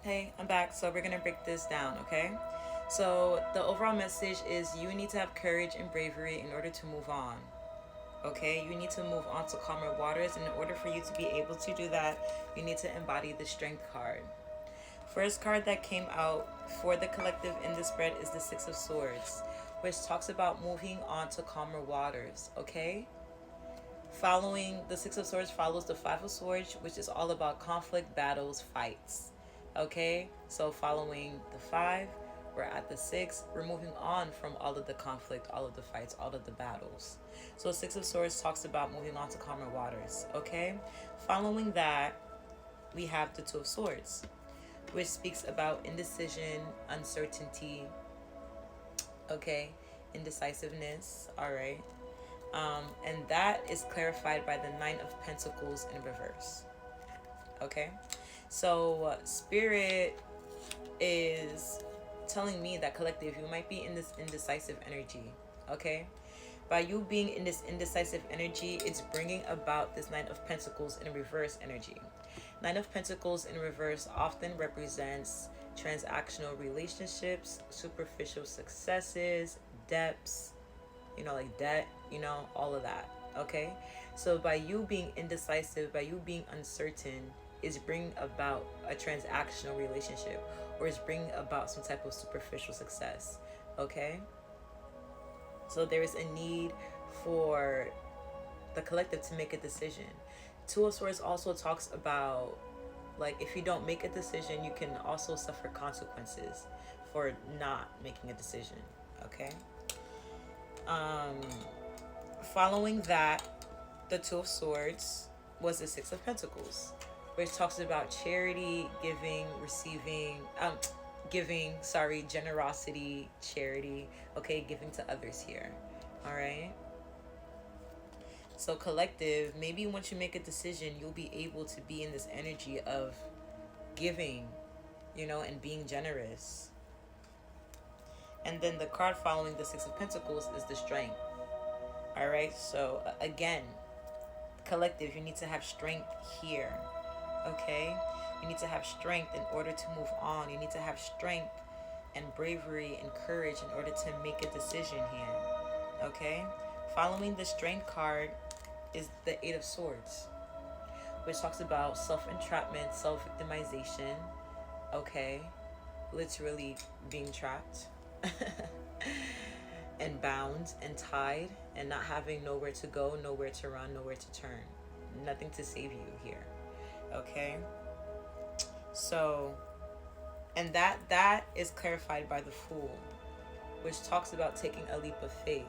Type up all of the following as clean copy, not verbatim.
Hey, I'm back. So we're gonna break this down, okay? So the overall message is you need to have courage and bravery in order to move on. Okay, you need to move on to calmer waters, and in order for you to be able to do that, you need to embody the strength card. First card that came out for the collective in the spread is the Six of Swords, which talks about moving on to calmer waters. Okay, following the Six of Swords follows the Five of Swords, which is all about conflict, battles, fights. Okay, so following the five, we're at the six. We're moving on from all of the conflict, all of the fights, all of the battles. So Six of Swords talks about moving on to calmer waters. Okay, following that, we have the Two of Swords, which speaks about indecision, uncertainty. Okay, indecisiveness. All right. And that is clarified by the Nine of Pentacles in reverse. Okay, so Spirit is telling me that collective, you might be in this indecisive energy. Okay, by you being in this indecisive energy, it's bringing about this Nine of Pentacles in reverse energy. Nine of Pentacles in reverse often represents transactional relationships, superficial successes, debts, like debt, all of that. Okay, so by you being indecisive, by you being uncertain, is bringing about a transactional relationship, or is bringing about some type of superficial success. Okay, so there is a need for the collective to make a decision. Two of Swords also talks about, like, if you don't make a decision, you can also suffer consequences for not making a decision. Okay, um following that, the Two of Swords was the Six of Pentacles, which talks about charity, giving, receiving, generosity, charity. Okay, giving to others here. All right. So collective, maybe once you make a decision, you'll be able to be in this energy of giving, and being generous. And then the card following the Six of Pentacles is the Strength. All right. So again, collective, you need to have strength here. Okay, you need to have strength in order to move on. You need to have strength and bravery and courage in order to make a decision here. Okay, following the Strength card is the Eight of Swords, which talks about self-entrapment, self-victimization. Okay, literally being trapped and bound and tied and not having nowhere to go, nowhere to run, nowhere to turn. Nothing to save you here. Okay, so, and that is clarified by the Fool, which talks about taking a leap of faith.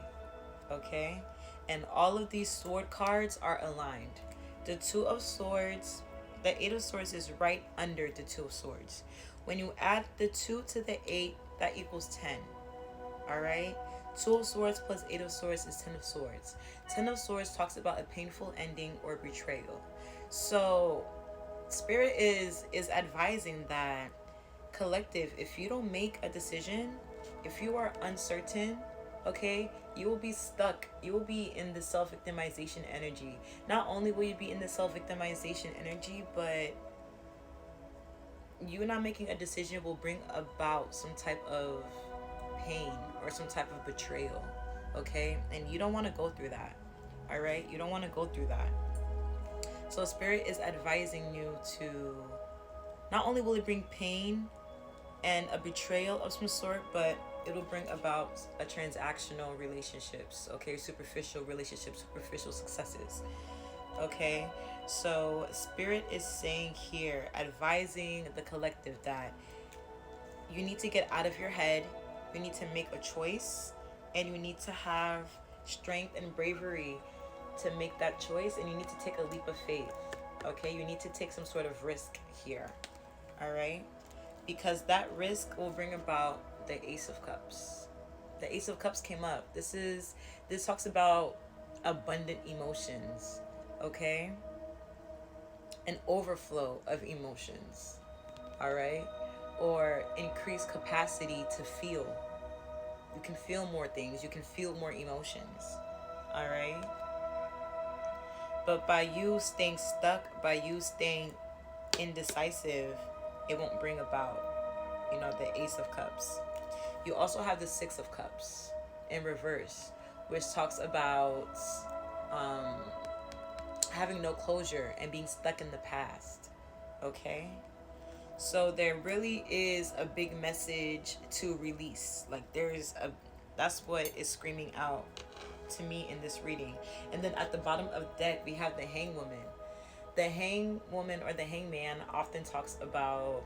Okay, and all of these sword cards are aligned. The Two of Swords, the Eight of Swords is right under the Two of Swords. When you add the 2 to the 8, that equals 10. All right, Two of Swords plus Eight of Swords is 10 of Swords. 10 of Swords talks about a painful ending or betrayal. So Spirit is advising that collective, if you don't make a decision, if you are uncertain, okay, you will be stuck. You will be in the self-victimization energy. Not only will you be in the self-victimization energy, but you not making a decision will bring about some type of pain or some type of betrayal. Okay, and you don't want to go through that. All right, you don't want to go through that. So Spirit is advising you to, not only will it bring pain and a betrayal of some sort, but it will bring about a transactional relationships, okay, superficial relationships, superficial successes. Okay, so Spirit is saying here, advising the collective that you need to get out of your head, you need to make a choice, and you need to have strength and bravery to make that choice, and you need to take a leap of faith. Okay, you need to take some sort of risk here. All right, because that risk will bring about the Ace of Cups. The Ace of Cups came up. This talks about abundant emotions. Okay, an overflow of emotions. All right, or increased capacity to feel. You can feel more things. You can feel more emotions. All right. But by you staying stuck, by you staying indecisive, it won't bring about, you know, the Ace of Cups. You also have the Six of Cups in reverse, which talks about um, having no closure and being stuck in the past. Okay? So there really is a big message to release. Like that's what is screaming out to me in this reading. And then at the bottom of the deck, we have the Hangwoman. The Hangwoman or the Hangman often talks about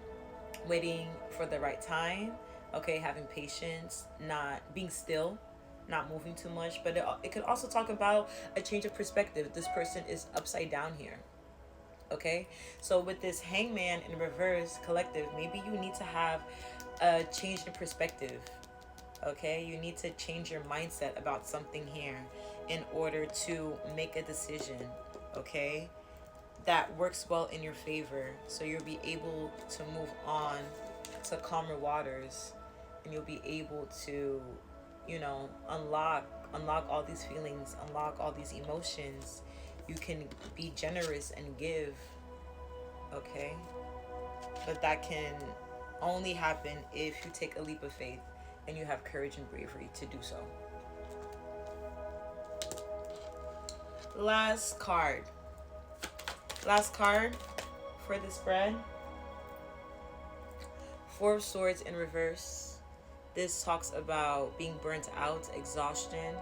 waiting for the right time, okay, having patience, not being still, not moving too much. But it could also talk about a change of perspective. This person is upside down here. Okay, so with this Hangman in reverse collective, maybe you need to have a change in perspective. Okay, you need to change your mindset about something here in order to make a decision, okay, that works well in your favor, so you'll be able to move on to calmer waters, and you'll be able to, you know, unlock all these feelings, unlock all these emotions. You can be generous and give, okay? But that can only happen if you take a leap of faith and you have courage and bravery to do so. Last card for the spread. Four of Swords in reverse. This talks about being burnt out, exhaustion.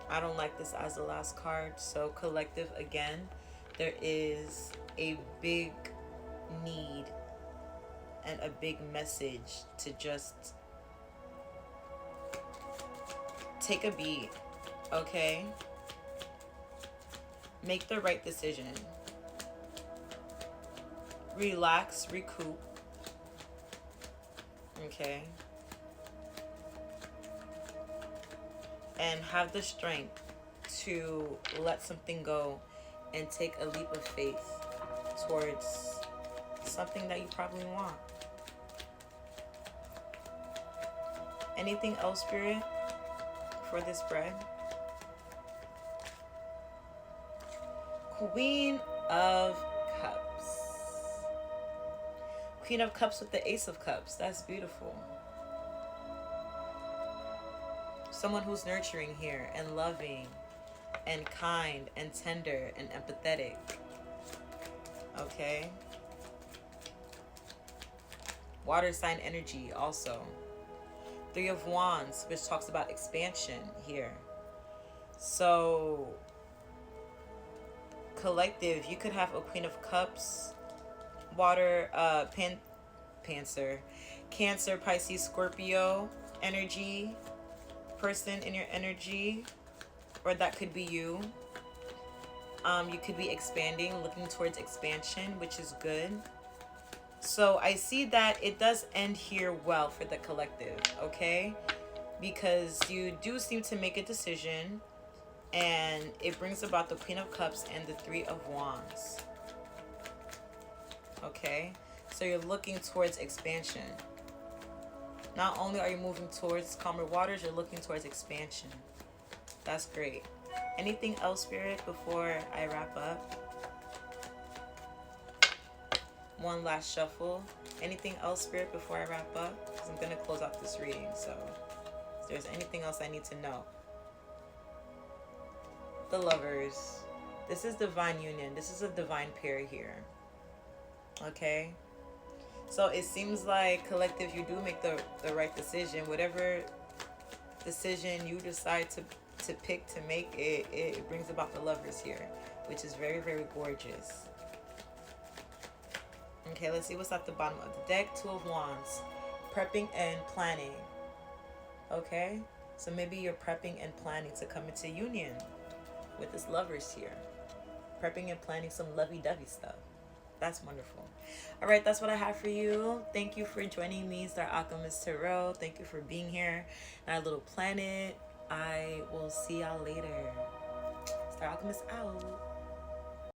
I don't like this as the last card. So collective, again, there is a big need and a big message to just take a beat, okay? Make the right decision. Relax, recoup, okay? And have the strength to let something go and take a leap of faith towards something that you probably want. Anything else, Spirit, for this spread? Queen of Cups. Queen of Cups with the Ace of Cups. That's beautiful. Someone who's nurturing here and loving and kind and tender and empathetic. Okay? Water sign energy also. Three of Wands, which talks about expansion here. So, collective, you could have a Queen of Cups, water, Cancer, Pisces, Scorpio energy, person in your energy, or that could be you. You could be expanding, looking towards expansion, which is good. So I see that it does end here well for the collective, okay? Because you do seem to make a decision, and it brings about the Queen of Cups and the Three of Wands. Okay? So you're looking towards expansion. Not only are you moving towards calmer waters, you're looking towards expansion. That's great. Anything else, Spirit, before I wrap up? One last shuffle. Anything else, Spirit, before I wrap up? Because I'm going to close out this reading. So if there's anything else I need to know. The Lovers. This is divine union. This is a divine pair here. Okay? So it seems like, collective, you do make the right decision. Whatever decision you decide to pick to make, it brings about the Lovers here, which is very, very gorgeous. Okay, let's see what's at the bottom of the deck. Two of Wands. Prepping and planning. Okay? So maybe you're prepping and planning to come into union with this Lovers here. Prepping and planning some lovey-dovey stuff. That's wonderful. All right, that's what I have for you. Thank you for joining me, Star Alchemist Tarot. Thank you for being here in our little planet. I will see y'all later. Star Alchemist out.